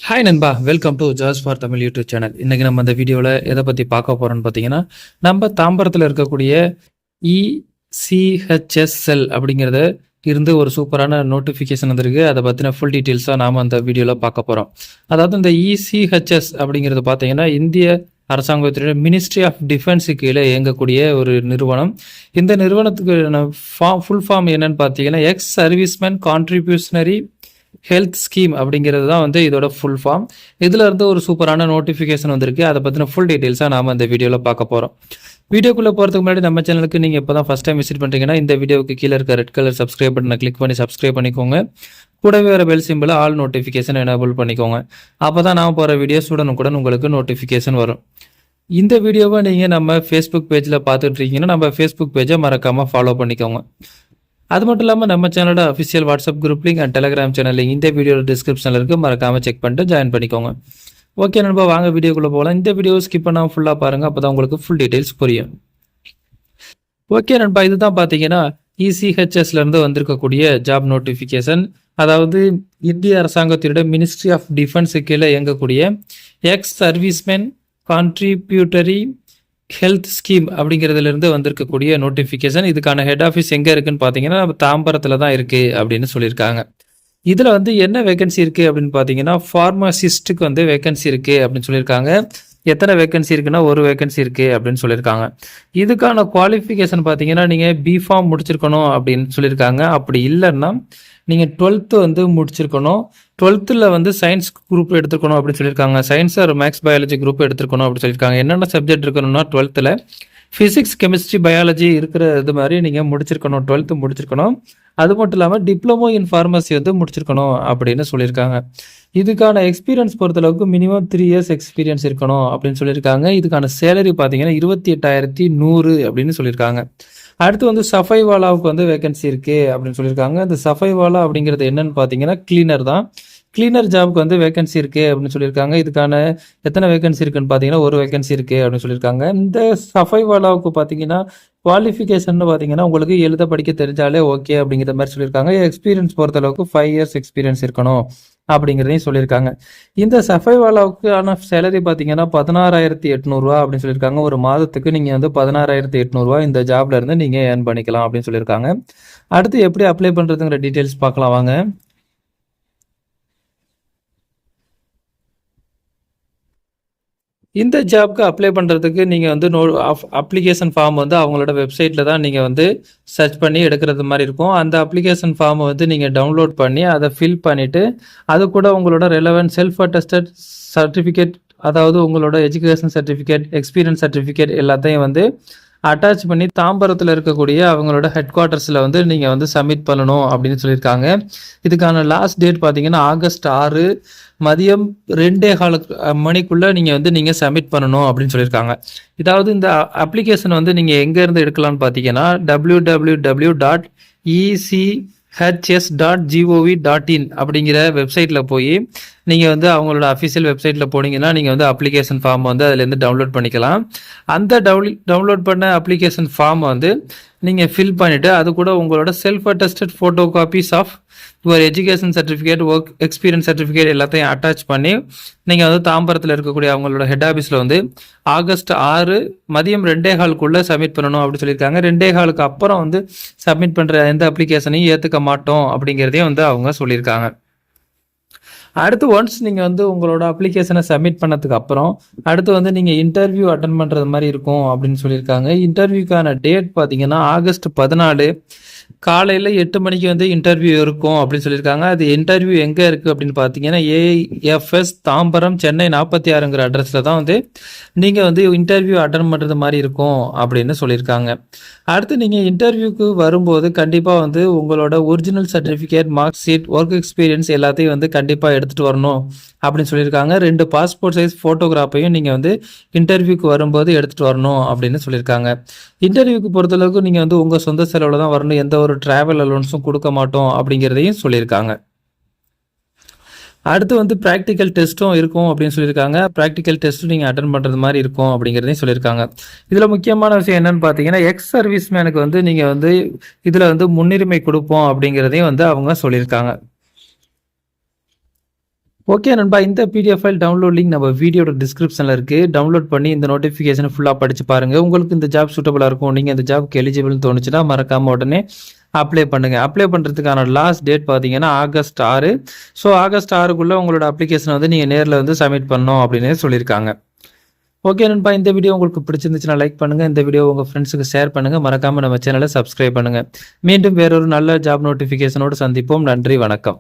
Hi நண்பா, welcome to jaz for Tamil YouTube channel. இன்றைக்கி நம்ம இந்த வீடியோவில் எதை பற்றி பார்க்க போகிறோம்னு பார்த்தீங்கன்னா, நம்ம தாம்பரத்தில் இருக்கக்கூடிய இசிஹெச்எஸ்எல் அப்படிங்கிறத இருந்து ஒரு சூப்பரான நோட்டிஃபிகேஷன் வந்திருக்கு. அதை பற்றின ஃபுல் டீட்டெயில்ஸாக நாம் அந்த வீடியோவில் பார்க்க போகிறோம். அதாவது இந்த இசிஹெச்எஸ் அப்படிங்கிறது பார்த்தீங்கன்னா இந்திய அரசாங்கத்தினுடைய மினிஸ்ட்ரி ஆஃப் டிஃபென்ஸு கீழே இயங்கக்கூடிய ஒரு நிறுவனம். இந்த நிறுவனத்துக்கு ஃபுல் ஃபார்ம் என்னன்னு பார்த்தீங்கன்னா எக்ஸ் சர்வீஸ்மேன் கான்ட்ரிபியூஷனரி ஹெல்த் ஸ்கீம் அப்படிங்கிறது தான் வந்து இதோட ஃபுல் ஃபார்ம். இதில் இருந்து ஒரு சூப்பரான நோட்டிஃபிகேஷன் வந்திருக்கு. அதை பற்றின ஃபுல் டீட்டெயில்ஸாக நாம் இந்த வீடியோவில் பார்க்க போகிறோம். வீடியோக்குள்ளே போகிறதுக்கு முன்னாடி நம்ம சேனலுக்கு நீங்கள் இப்போ தான் ஃபஸ்ட் டைம் விசிட் பண்ணுறீங்கன்னா இந்த வீடியோவுக்கு கீழே இருக்க ரெட் கலர் சப்ஸ்கிரைப் பட்டனை கிளிக் பண்ணி சப்ஸ்கிரைப் பண்ணிக்கோங்க. கூடவே வர bell simple all notification enable பண்ணிக்கோங்க. அப்போ தான் நான் போகிற வீடியோஸ் உடனுக்குடன் உங்களுக்கு நோட்டிஃபிகேஷன் வரும். இந்த வீடியோவை நீங்கள் நம்ம ஃபேஸ்புக் பேஜில் பார்த்துட்டு இருக்கீங்கன்னா நம்ம ஃபேஸ்புக் பேஜை மறக்காமல் ஃபாலோ பண்ணிக்கோங்க. அது மட்டும் இல்லாமல் நம்ம சேனலோட official WhatsApp group link and Telegram channel link இந்த வீடியோட டிஸ்கிரிப்ஷனில் இருக்குது. மறக்காமல் செக் பண்ணிட்டு ஜாயின் பண்ணிக்கோங்க. ஓகே நண்பா, வாங்க வீடியோக்குள்ளே போகலாம். இந்த வீடியோ ஸ்கிப் பண்ணாமல் ஃபுல்லாக பாருங்கள், அப்போ தான் உங்களுக்கு ஃபுல் டீட்டெயில்ஸ் புரியும். ஓகே நண்பா, இதுதான் பார்த்தீங்கன்னா இசிஹெச்எஸ்லேருந்து வந்திருக்கக்கூடிய ஜாப் நோட்டிஃபிகேஷன். அதாவது இந்திய அரசாங்கத்தினுடைய மினிஸ்ட்ரி ஆஃப் டிஃபென்ஸு கீழே இயங்கக்கூடிய ex serviceman contributory health scheme அப்படிங்கிறதுலேருந்து வந்திருக்கக்கூடிய நோட்டிஃபிகேஷன். இதுக்கான ஹெட் ஆஃபீஸ் எங்கே இருக்குன்னு பார்த்தீங்கன்னா நம்ம தாம்பரத்தில் தான் இருக்குது அப்படின்னு சொல்லியிருக்காங்க. இதில் வந்து என்ன வேகன்சி இருக்குது அப்படின்னு பார்த்தீங்கன்னா ஃபார்மசிஸ்ட்டுக்கு வந்து வேகன்சி இருக்குது அப்படின்னு சொல்லியிருக்காங்க. எத்தனை வேகன்சி இருக்குன்னா ஒரு வேகன்சி இருக்குது அப்படின்னு சொல்லியிருக்காங்க. இதுக்கான குவாலிஃபிகேஷன் பார்த்தீங்கன்னா நீங்கள் பிஃபார்ம் முடிச்சிருக்கணும் அப்படின்னு சொல்லியிருக்காங்க. அப்படி இல்லைன்னா நீங்கள் 12th வந்து முடிச்சிருக்கணும். 12th வந்து சயின்ஸ் குரூப் எடுத்துக்கணும் அப்படின்னு சொல்லியிருக்காங்க. Science or maths biology group எடுத்துக்கணும் அப்படின்னு சொல்லியிருக்காங்க. என்னென்ன சப்ஜெக்ட் இருக்கணும்னா 12th ஃபிசிக்ஸ் கெமிஸ்ட்ரி பயாலஜி இருக்கிற இது மாதிரி நீங்கள் முடிச்சிருக்கணும். 12th முடிச்சிருக்கணும். அது மட்டும் இல்லாமல் டிப்ளமோ இன் ஃபார்மசி வந்து முடிச்சிருக்கணும் அப்படின்னு சொல்லியிருக்காங்க. இதுக்கான எக்ஸ்பீரியன்ஸ் பொறுத்தளவுக்கு மினிமம் 3 years எக்ஸ்பீரியன்ஸ் இருக்கணும் அப்படின்னு சொல்லியிருக்காங்க. இதுக்கான சேலரி பார்த்தீங்கன்னா 28,100 அப்படின்னு சொல்லியிருக்காங்க. அடுத்து வந்து சஃபைவாலாவுக்கு வந்து வேகன்சி இருக்குது அப்படின்னு சொல்லியிருக்காங்க. இந்த சஃபைவாலா அப்படிங்கிறது என்னன்னு பார்த்தீங்கன்னா கிளீனர் தான். கிளீனர் ஜாபுக்கு வந்து வேகன்சி இருக்குது அப்படின்னு சொல்லியிருக்காங்க. இதுக்கான எத்தனை வேகன்சி இருக்குன்னு பார்த்தீங்கன்னா ஒரு வேகன்சி இருக்குது அப்படின்னு சொல்லியிருக்காங்க. இந்த சஃபைவாலாவுக்கு பார்த்தீங்கன்னா குவாலிஃபிகேஷன் பார்த்தீங்கன்னா உங்களுக்கு எழுத படிக்க தெரிஞ்சாலே ஓகே அப்படிங்கிற மாதிரி சொல்லியிருக்காங்க. எக்ஸ்பீரியன்ஸ் பொறுத்தளவுக்கு 5 years எக்ஸ்பீரியன்ஸ் இருக்கணும் அப்படிங்கிறதையும் சொல்லியிருக்காங்க. இந்த சஃபைவாலாவுக்கான சேலரி பார்த்தீங்கன்னா 16,800 அப்படின்னு சொல்லியிருக்காங்க. ஒரு மாதத்துக்கு நீங்கள் வந்து 16,800 இந்த ஜாப்ல இருந்து நீங்கள் ஏர்ன் பண்ணிக்கலாம் அப்படின்னு சொல்லியிருக்காங்க. அடுத்து எப்படி அப்ளை பண்ணுறதுங்கிற டீட்டெயில்ஸ் பார்க்கலாம் வாங்க. இந்த ஜாப்க்கு அப்ளை பண்ணுறதுக்கு நீங்கள் வந்து அப்ளிகேஷன் ஃபார்ம் வந்து அவங்களோட வெப்சைட்டில் தான் நீங்கள் வந்து சர்ச் பண்ணி எடுக்கிறது மாதிரி இருக்கும். அந்த அப்ளிகேஷன் ஃபார்மை வந்து நீங்கள் டவுன்லோட் பண்ணி அதை ஃபில் பண்ணிவிட்டு அது கூட உங்களோட ரெலவென்ட் செல்ஃப் அட்டஸ்டட் சர்டிஃபிகேட், அதாவது உங்களோட எஜுகேஷன் சர்டிஃபிகேட், எக்ஸ்பீரியன்ஸ் சர்டிஃபிகேட் எல்லாத்தையும் வந்து அட்டாச் பண்ணி தாம்பரத்தில் இருக்கக்கூடிய அவங்களோட ஹெட் குவார்ட்டர்ஸில் வந்து நீங்கள் வந்து சப்மிட் பண்ணணும் அப்படின்னு சொல்லியிருக்காங்க. இதுக்கான லாஸ்ட் டேட் பார்த்தீங்கன்னா August 6 மதியம் 2:15 மணிக்குள்ளே நீங்கள் சப்மிட் பண்ணணும் அப்படின்னு சொல்லியிருக்காங்க. இதாவது இந்த அப்ளிகேஷன் வந்து நீங்கள் எங்கேருந்து எடுக்கலாம்னு பார்த்தீங்கன்னா www.echs.gov.in அப்படிங்கிற வெப்சைட்டில் போய் நீங்கள் வந்து அவங்களோட அஃபிஷியல் வெப்சைட்டில் போனீங்கன்னா நீங்கள் வந்து அப்ளிகேஷன் ஃபார்ம் வந்து அதுலேருந்து டவுன்லோட் பண்ணிக்கலாம். அந்த டவுன்லோட் பண்ண அப்ளிகேஷன் ஃபார்ம் வந்து நீங்கள் ஃபில் பண்ணிவிட்டு அது கூட உங்களோட self attested photo copies of your education certificate, work experience certificate எல்லாத்தையும் அட்டாச் பண்ணி நீங்கள் வந்து தாம்பரத்தில் இருக்கக்கூடிய அவங்களோட ஹெட் ஆஃபீஸில் வந்து August 6 மதியம் 2:15 சப்மிட் பண்ணணும் அப்படின்னு சொல்லியிருக்காங்க. 2:15 அப்புறம் வந்து சப்மிட் பண்ணுற எந்த அப்ளிகேஷனையும் ஏற்றுக்க மாட்டோம் அப்படிங்கிறதையும் வந்து அவங்க சொல்லியிருக்காங்க. அடுத்து ஒன்ஸ் நீங்கள் வந்து உங்களோட அப்ளிகேஷனை சப்மிட் பண்ணதுக்கு அப்புறம் அடுத்து வந்து நீங்கள் இன்டர்வியூ அட்டன் பண்ணுறது மாதிரி இருக்கும் அப்படின்னு சொல்லியிருக்காங்க. இன்டர்வியூக்கான டேட் பார்த்தீங்கன்னா August 14 காலையில் 8 மணிக்கு வந்து இன்டர்வியூ இருக்கும் அப்படின்னு சொல்லியிருக்காங்க. அது இன்டர்வியூ எங்கே இருக்குது அப்படின்னு பார்த்தீங்கன்னா AFS தாம்பரம் சென்னை 46ங்கிற அட்ரஸில் தான் வந்து நீங்கள் வந்து இன்டர்வியூ அட்டன் பண்ணுறது மாதிரி இருக்கும் அப்படின்னு சொல்லியிருக்காங்க. அடுத்து நீங்கள் இன்டர்வியூக்கு வரும்போது கண்டிப்பாக வந்து உங்களோட original certificate, mark sheet, work experience எல்லாத்தையும் வந்து கண்டிப்பாக எடுத்துகிட்டு வரணும் அப்படின்னு சொல்லியிருக்காங்க. 2 பாஸ்போர்ட் சைஸ் ஃபோட்டோகிராஃபையும் நீங்கள் வந்து இன்டர்வியூக்கு வரும்போது எடுத்துகிட்டு வரணும் அப்படின்னு சொல்லியிருக்காங்க. இன்டர்வியூக்கு பொறுத்தளவுக்கு நீங்கள் வந்து உங்கள் சொந்த செலவில் தான் வரணும், எந்த ஒரு டிராவல் அலோன்ஸும் கொடுக்க மாட்டோம் அப்படிங்கிறதையும் சொல்லியிருக்காங்க. அடுத்து வந்து ப்ராக்டிக்கல் டெஸ்ட்டும் இருக்கும் அப்படின்னு சொல்லியிருக்காங்க. ப்ராக்டிக்கல் டெஸ்ட்டும் நீங்கள் அட்டன் பண்ணுறது மாதிரி இருக்கும் அப்படிங்கிறதையும் சொல்லியிருக்காங்க. இதில் முக்கியமான விஷயம் என்னன்னு பார்த்தீங்கன்னா எக்ஸ் சர்வீஸ் மேனுக்கு வந்து நீங்கள் வந்து இதில் வந்து முன்னுரிமை கொடுப்போம் அப்படிங்கிறதையும் வந்து அவங்க சொல்லியிருக்காங்க. ஓகே நண்பா, இந்த பிடிஎஃப் ஃபைல் டவுன்லோட் லிங்க் நம்ம வீடியோட டிஸ்கிரிப்ஷனில் இருக்குது. டவுன்லோட் பண்ணி இந்த நோட்டிஃபிகேஷனை ஃபுல்லாக படித்து பாருங்கள். உங்களுக்கு இந்த ஜாப் சூட்டபுளாக இருக்கும், நீங்கள் இந்த ஜாப்க்கு எலிஜிபிள்னு தோணுச்சுன்னா மறக்காமல் உடனே அப்ளை பண்ணுங்கள். அப்ளை பண்ணுறதுக்கான லாஸ்ட் டேட் பார்த்தீங்கன்னா ஆகஸ்ட் 6. ஸோ ஆகஸ்ட் 6க்குள்ளே உங்களோட அப்ளிகேஷனை வந்து நீங்கள் நேரில் வந்து சப்மிட் பண்ணணும் அப்படின்னு சொல்லியிருக்காங்க. ஓகே நண்பா, இந்த வீடியோ உங்களுக்கு பிடிச்சிருந்துச்சுன்னா லைக் பண்ணுங்கள். இந்த வீடியோ உங்கள் ஃப்ரெண்ட்ஸுக்கு ஷேர் பண்ணுங்கள். மறக்காமல் நம்ம சேனலை சப்ஸ்கிரைப் பண்ணுங்கள். மீண்டும் வேறொரு நல்ல ஜாப் நோட்டிஃபிகேஷனோடு சந்திப்போம். நன்றி, வணக்கம்.